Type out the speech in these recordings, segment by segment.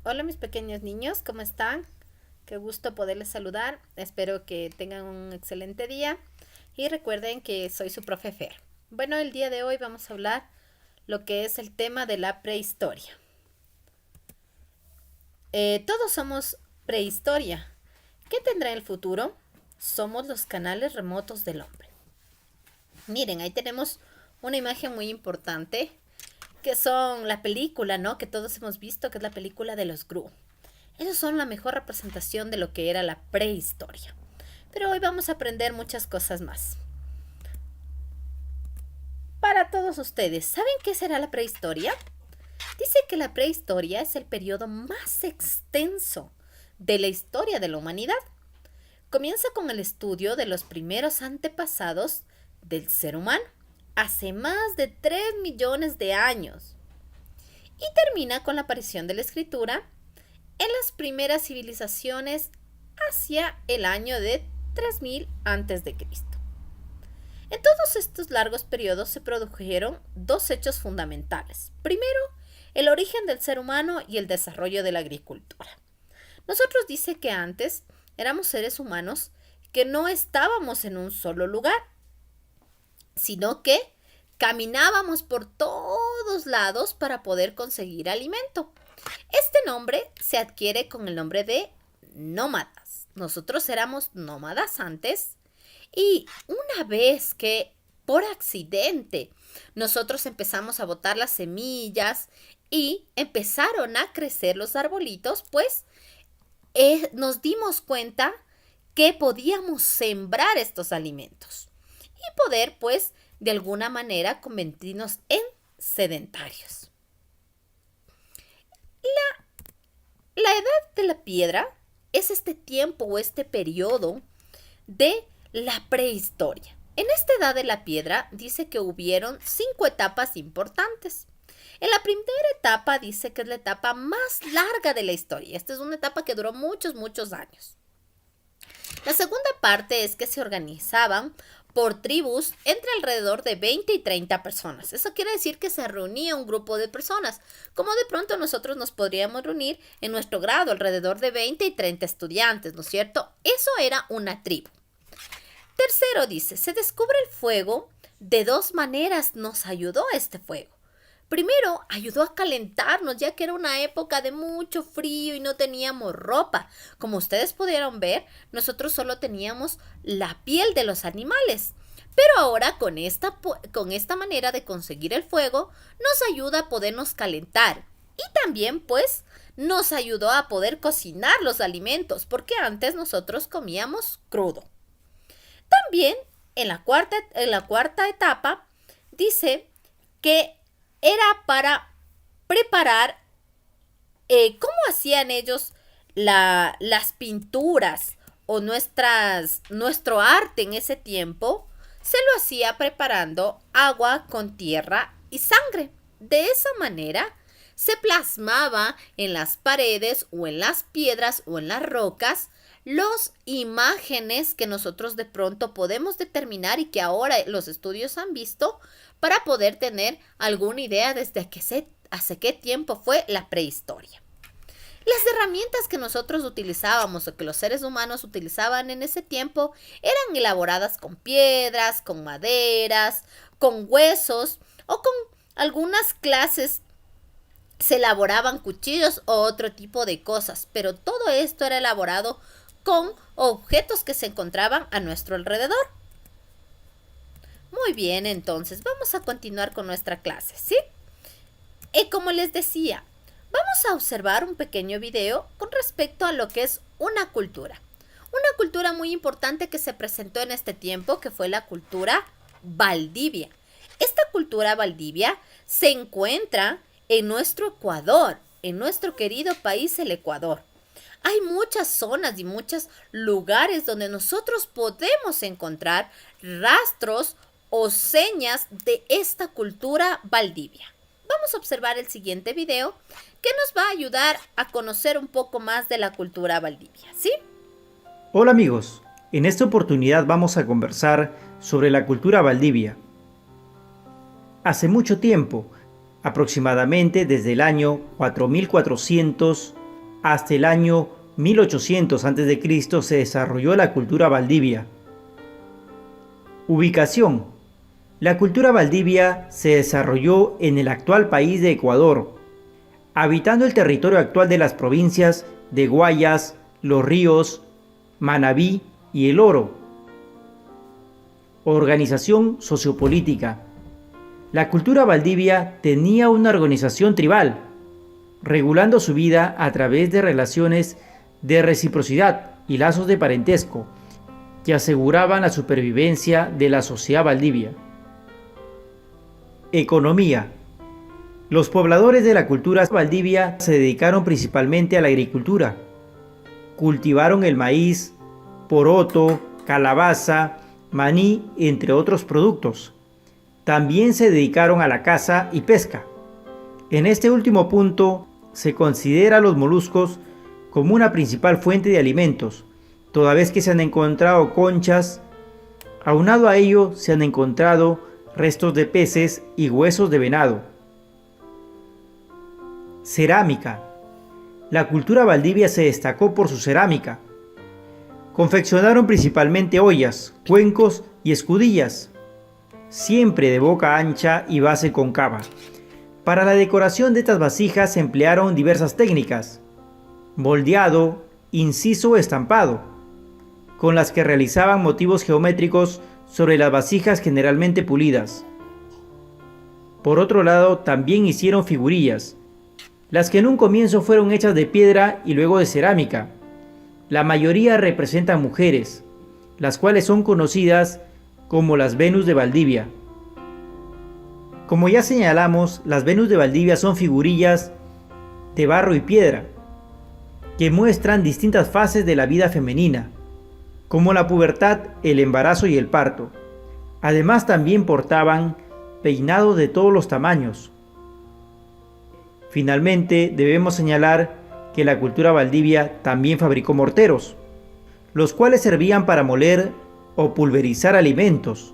Hola mis pequeños niños, ¿cómo están? Qué gusto poderles saludar. Espero que tengan un excelente día y recuerden que soy su profe Fer. Bueno, el día de hoy vamos a hablar lo que es el tema de la prehistoria. Todos somos prehistoria. ¿Qué tendrá el futuro? Somos los canales remotos del hombre. Miren, ahí tenemos una imagen muy importante que son la película, ¿no? Que todos hemos visto, que es la película de los Gru. Ellos son la mejor representación de lo que era la prehistoria. Pero hoy vamos a aprender muchas cosas más. Para todos ustedes, ¿saben qué será la prehistoria? Dice que la prehistoria es el periodo más extenso de la historia de la humanidad. Comienza con el estudio de los primeros antepasados del ser humano, hace más de 3 millones de años, y termina con la aparición de la escritura en las primeras civilizaciones hacia el año de 3000 a.C. En todos estos largos periodos se produjeron dos hechos fundamentales. Primero, el origen del ser humano y el desarrollo de la agricultura. Nosotros dice que antes éramos seres humanos que no estábamos en un solo lugar, sino que caminábamos por todos lados para poder conseguir alimento. Este nombre se adquiere con el nombre de nómadas. Nosotros éramos nómadas antes y una vez que por accidente nosotros empezamos a botar las semillas y empezaron a crecer los arbolitos, pues nos dimos cuenta que podíamos sembrar estos alimentos y poder, pues, de alguna manera convertirnos en sedentarios. La edad de la piedra es este tiempo o este periodo de la prehistoria. En esta edad de la piedra dice que hubieron 5 etapas importantes. En la primera etapa dice que es la etapa más larga de la historia. Esta es una etapa que duró muchos años. La segunda parte es que se organizaban por tribus entre alrededor de 20 y 30 personas. Eso quiere decir que se reunía un grupo de personas, como de pronto nosotros nos podríamos reunir en nuestro grado, alrededor de 20 y 30 estudiantes, ¿no es cierto? Eso era una tribu. Tercero dice, se descubre el fuego. De dos maneras nos ayudó este fuego. Primero, ayudó a calentarnos, ya que era una época de mucho frío y no teníamos ropa. Como ustedes pudieron ver, nosotros solo teníamos la piel de los animales. Pero ahora con esta manera de conseguir el fuego, nos ayuda a podernos calentar. Y también, pues, nos ayudó a poder cocinar los alimentos, porque antes nosotros comíamos crudo. También, en la cuarta etapa, dice que era para preparar cómo hacían ellos las pinturas o nuestro arte en ese tiempo. Se lo hacía preparando agua con tierra y sangre. De esa manera se plasmaba en las paredes o en las piedras o en las rocas las imágenes que nosotros de pronto podemos determinar y que ahora los estudios han visto para poder tener alguna idea desde hace qué tiempo fue la prehistoria. Las herramientas que nosotros utilizábamos o que los seres humanos utilizaban en ese tiempo eran elaboradas con piedras, con maderas, con huesos o con algunas clases se elaboraban cuchillos o otro tipo de cosas, pero todo esto era elaborado con objetos que se encontraban a nuestro alrededor. Muy bien, entonces vamos a continuar con nuestra clase, ¿sí? Y como les decía, vamos a observar un pequeño video con respecto a lo que es una cultura. Una cultura muy importante que se presentó en este tiempo, que fue la cultura Valdivia. Esta cultura Valdivia se encuentra en nuestro Ecuador, en nuestro querido país, el Ecuador. Hay muchas zonas y muchos lugares donde nosotros podemos encontrar rastros o señas de esta cultura Valdivia. Vamos a observar el siguiente video que nos va a ayudar a conocer un poco más de la cultura Valdivia, ¿sí? Hola amigos, en esta oportunidad vamos a conversar sobre la cultura Valdivia. Hace mucho tiempo, aproximadamente desde el año 4400 hasta el año 1800 a.C. se desarrolló la cultura valdivia. Ubicación. La cultura valdivia se desarrolló en el actual país de Ecuador, habitando el territorio actual de las provincias de Guayas, Los Ríos, Manabí y El Oro. Organización sociopolítica. La cultura valdivia tenía una organización tribal, regulando su vida a través de relaciones de reciprocidad y lazos de parentesco que aseguraban la supervivencia de la sociedad valdivia. Economía. Los pobladores de la cultura valdivia se dedicaron principalmente a la agricultura. Cultivaron el maíz, poroto, calabaza, maní, entre otros productos. También se dedicaron a la caza y pesca. En este último punto se considera a los moluscos como una principal fuente de alimentos, toda vez que se han encontrado conchas. Aunado a ello, se han encontrado restos de peces y huesos de venado. Cerámica. La cultura valdivia se destacó por su cerámica. Confeccionaron principalmente ollas, cuencos y escudillas, siempre de boca ancha y base cóncava. Para la decoración de estas vasijas se emplearon diversas técnicas: moldeado, inciso o estampado, con las que realizaban motivos geométricos sobre las vasijas generalmente pulidas. Por otro lado, también hicieron figurillas, las que en un comienzo fueron hechas de piedra y luego de cerámica. La mayoría representan mujeres, las cuales son conocidas como las Venus de Valdivia. Como ya señalamos, las Venus de Valdivia son figurillas de barro y piedra, que muestran distintas fases de la vida femenina, como la pubertad, el embarazo y el parto. Además, también portaban peinados de todos los tamaños. Finalmente, debemos señalar que la cultura valdivia también fabricó morteros, los cuales servían para moler o pulverizar alimentos,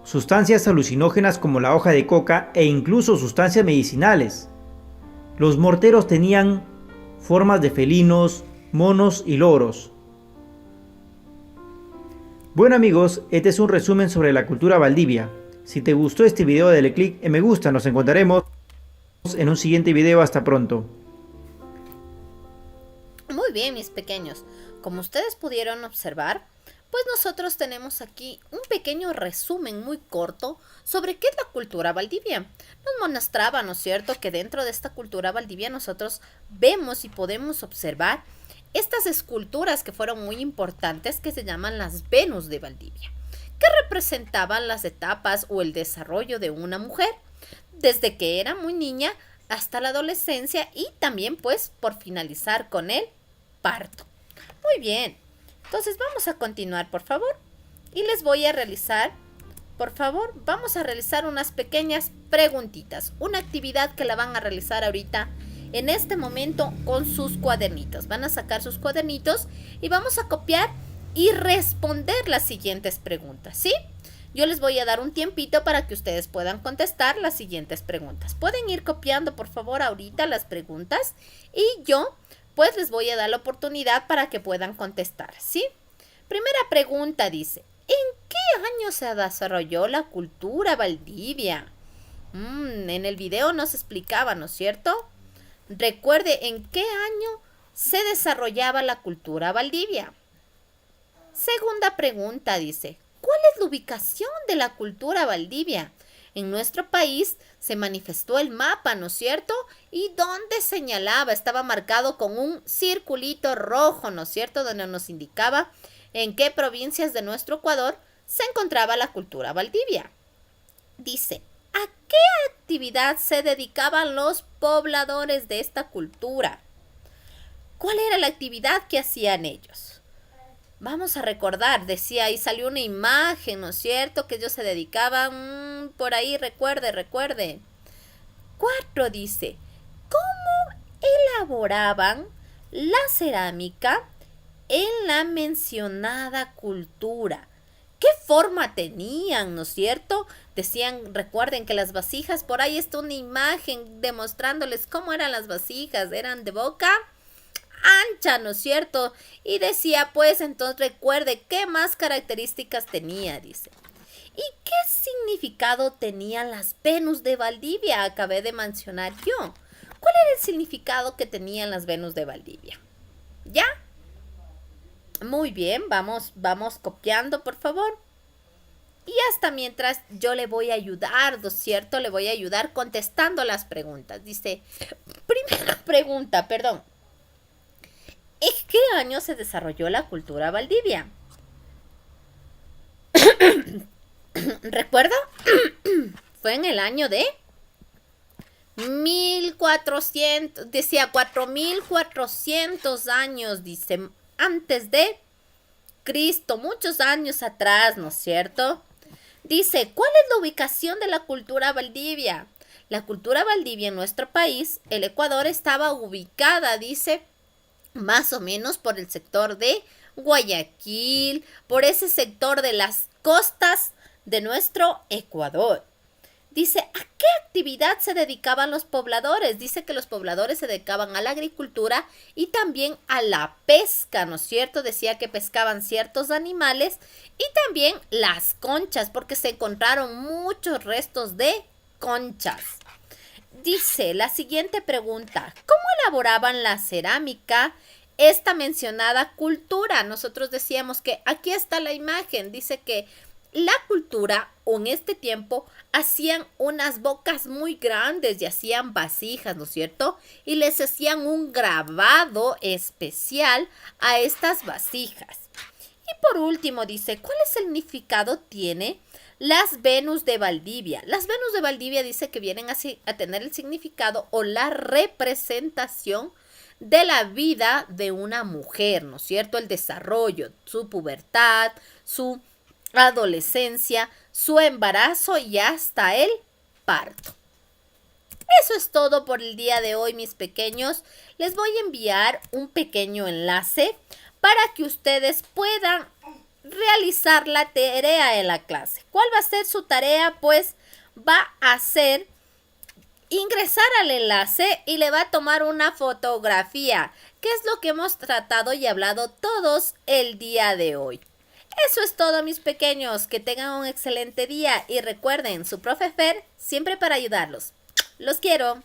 sustancias alucinógenas como la hoja de coca e incluso sustancias medicinales. Los morteros tenían formas de felinos, monos y loros. Bueno amigos, este es un resumen sobre la cultura valdivia. Si te gustó este video, dale click en me gusta. Nos encontraremos en un siguiente video. Hasta pronto. Muy bien, mis pequeños. Como ustedes pudieron observar, pues nosotros tenemos aquí un pequeño resumen muy corto sobre qué es la cultura valdivia. Nos mostraba, ¿no es cierto?, que dentro de esta cultura valdivia nosotros vemos y podemos observar estas esculturas que fueron muy importantes, que se llaman las Venus de Valdivia, que representaban las etapas o el desarrollo de una mujer, desde que era muy niña hasta la adolescencia y también pues por finalizar con el parto. Muy bien, entonces vamos a continuar, por favor, y les voy a realizar, por favor, vamos a realizar unas pequeñas preguntitas, una actividad que la van a realizar ahorita en este momento con sus cuadernitos. Van a sacar sus cuadernitos y vamos a copiar y responder las siguientes preguntas, ¿sí? Yo les voy a dar un tiempito para que ustedes puedan contestar las siguientes preguntas. Pueden ir copiando, por favor, ahorita las preguntas y yo, pues, les voy a dar la oportunidad para que puedan contestar, ¿sí? Primera pregunta dice, ¿en qué año se desarrolló la cultura valdivia? En el video nos explicaba, ¿no es cierto? Recuerde en qué año se desarrollaba la cultura valdivia. Segunda pregunta dice, ¿cuál es la ubicación de la cultura valdivia? En nuestro país se manifestó el mapa, ¿no es cierto? Y donde señalaba, estaba marcado con un circulito rojo, ¿no es cierto? Donde nos indicaba en qué provincias de nuestro Ecuador se encontraba la cultura valdivia. Dice, ¿a qué actividad se dedicaban los pobladores de esta cultura? ¿Cuál era la actividad que hacían ellos? Vamos a recordar, decía, ahí salió una imagen, ¿no es cierto? Que ellos se dedicaban, por ahí, recuerde. 4 dice, ¿cómo elaboraban la cerámica en la mencionada cultura? ¿Qué forma tenían, no es cierto? Decían, recuerden que las vasijas, por ahí está una imagen demostrándoles cómo eran las vasijas, eran de boca ancha, ¿no es cierto? Y decía, pues entonces recuerde qué más características tenía, dice. ¿Y qué significado tenían las Venus de Valdivia? Acabé de mencionar yo. ¿Cuál era el significado que tenían las Venus de Valdivia? ¿Ya? Muy bien, vamos copiando, por favor. Y hasta mientras yo le voy a ayudar, ¿no es cierto? Le voy a ayudar contestando las preguntas. Dice, primera pregunta, perdón. ¿En qué año se desarrolló la cultura Valdivia? ¿Recuerda? Fue en el año de 1400, decía 4400 años, dice, antes de Cristo, muchos años atrás, ¿no es cierto? Dice, ¿cuál es la ubicación de la cultura Valdivia? La cultura Valdivia en nuestro país, el Ecuador, estaba ubicada, dice, más o menos por el sector de Guayaquil, por ese sector de las costas de nuestro Ecuador. Dice, ¿a qué actividad se dedicaban los pobladores? Dice que los pobladores se dedicaban a la agricultura y también a la pesca, ¿no es cierto? Decía que pescaban ciertos animales y también las conchas, porque se encontraron muchos restos de conchas. Dice la siguiente pregunta, ¿cómo elaboraban la cerámica esta mencionada cultura? Nosotros decíamos que aquí está la imagen, dice que la cultura en este tiempo hacían unas bocas muy grandes y hacían vasijas, ¿no es cierto? Y les hacían un grabado especial a estas vasijas. Y por último dice, ¿cuál significado tiene las Venus de Valdivia? Las Venus de Valdivia dice que vienen a tener el significado o la representación de la vida de una mujer, ¿no es cierto? El desarrollo, su pubertad, su adolescencia, su embarazo y hasta el parto. Eso es todo por el día de hoy, mis pequeños. Les voy a enviar un pequeño enlace para que ustedes puedan realizar la tarea en la clase. ¿Cuál va a ser su tarea? Pues va a ser ingresar al enlace y le va a tomar una fotografía, que es lo que hemos tratado y hablado todos el día de hoy. Eso es todo, mis pequeños. Que tengan un excelente día y recuerden, su profe Fer siempre para ayudarlos. Los quiero.